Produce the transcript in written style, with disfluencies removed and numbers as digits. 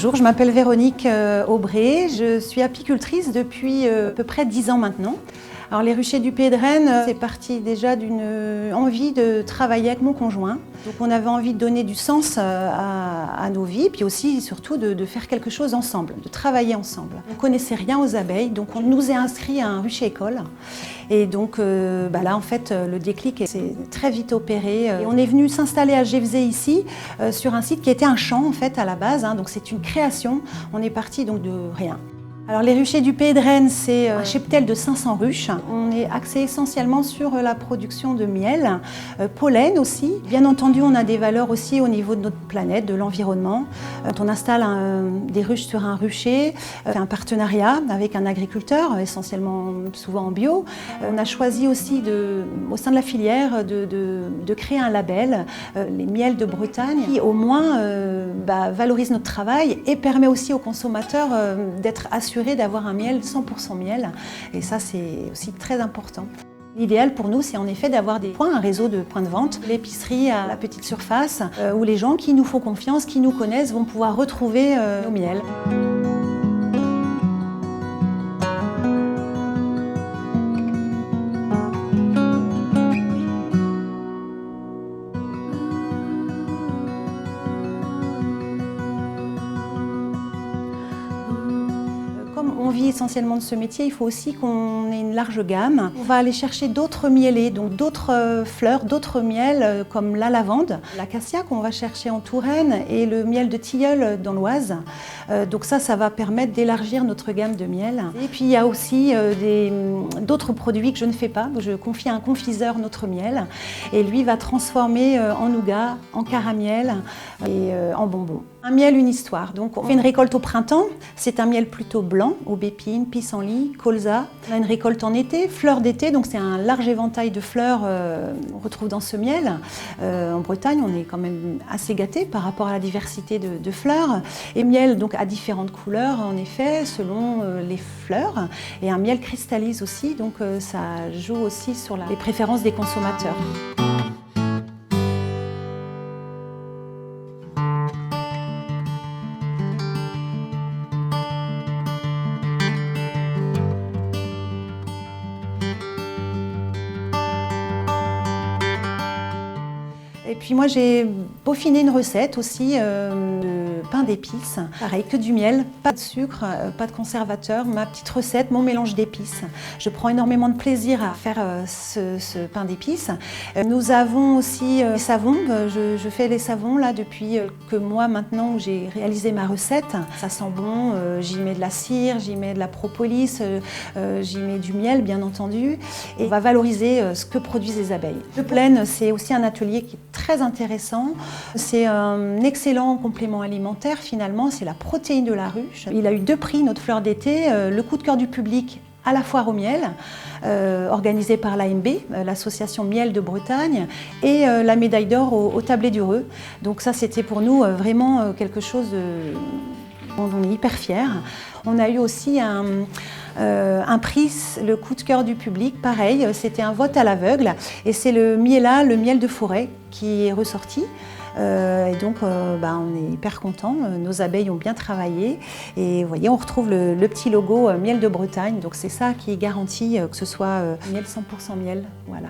Bonjour, je m'appelle Véronique Aubray, je suis apicultrice depuis à peu près 10 ans maintenant. Alors les ruchers du Pays de Rennes, c'est parti déjà d'une envie de travailler avec mon conjoint. Donc on avait envie de donner du sens à nos vies, puis aussi surtout de faire quelque chose ensemble, de travailler ensemble. On ne connaissait rien aux abeilles, donc on nous est inscrit à un rucher école. Et donc là en fait le déclic s'est très vite opéré. Et on est venu s'installer à Gévesey ici, sur un site qui était un champ en fait à la base, donc c'est une création. On est parti donc de rien. Alors les ruchers du Pays de Rennes, c'est un cheptel de 500 ruches. On est axé essentiellement sur la production de miel, pollen aussi. Bien entendu, on a des valeurs aussi au niveau de notre planète, de l'environnement. Quand on installe des ruches sur un rucher, on fait un partenariat avec un agriculteur, essentiellement souvent en bio. On a choisi aussi au sein de la filière de créer un label, les miels de Bretagne, qui au moins valorise notre travail et permet aussi aux consommateurs d'être assurés d'avoir un miel 100% miel, et ça c'est aussi très important. L'idéal pour nous, c'est en effet d'avoir un réseau de points de vente, l'épicerie à la petite surface, où les gens qui nous font confiance, qui nous connaissent, vont pouvoir retrouver nos miels. Comme on vit essentiellement de ce métier, il faut aussi qu'on ait une large gamme. On va aller chercher d'autres mielés, donc d'autres fleurs, d'autres miels comme la lavande, l'acacia qu'on va chercher en Touraine et le miel de tilleul dans l'Oise. Donc ça va permettre d'élargir notre gamme de miel. Et puis il y a aussi d'autres produits que je ne fais pas. Je confie à un confiseur notre miel et lui va transformer en nougat, en caramel et en bonbons. Un miel, une histoire. Donc on fait une récolte au printemps, c'est un miel plutôt blanc, aubépine, pissenlit, colza. On a une récolte en été, fleurs d'été, donc c'est un large éventail de fleurs qu'on retrouve dans ce miel. En Bretagne, on est quand même assez gâtés par rapport à la diversité de fleurs. Et miel donc à différentes couleurs, en effet, selon les fleurs. Et un miel cristallise aussi, donc ça joue aussi sur les préférences des consommateurs. Et puis moi j'ai peaufiné une recette aussi de pain d'épices. Pareil, que du miel, pas de sucre, pas de conservateur, ma petite recette, mon mélange d'épices. Je prends énormément de plaisir à faire ce pain d'épices. Nous avons aussi les savons. Je fais les savons là depuis quelques mois maintenant où j'ai réalisé ma recette. Ça sent bon, j'y mets de la cire, j'y mets de la propolis, j'y mets du miel bien entendu. Et on va valoriser ce que produisent les abeilles. Le pollen, c'est aussi un atelier qui est très intéressant. C'est un excellent complément alimentaire finalement, c'est la protéine de la ruche. Il a eu 2 prix, notre fleur d'été, le coup de cœur du public à la foire au miel, organisée par l'AMB, l'association Miel de Bretagne, et la médaille d'or au Tablet d'Ureux. Donc ça c'était pour nous vraiment quelque chose dont on est hyper fiers. On a eu aussi un prix, le coup de cœur du public, pareil, c'était un vote à l'aveugle et c'est le miel de forêt qui est ressorti. Et donc on est hyper contents, nos abeilles ont bien travaillé et vous voyez on retrouve le petit logo Miel de Bretagne, donc c'est ça qui garantit que ce soit miel 100% miel, voilà.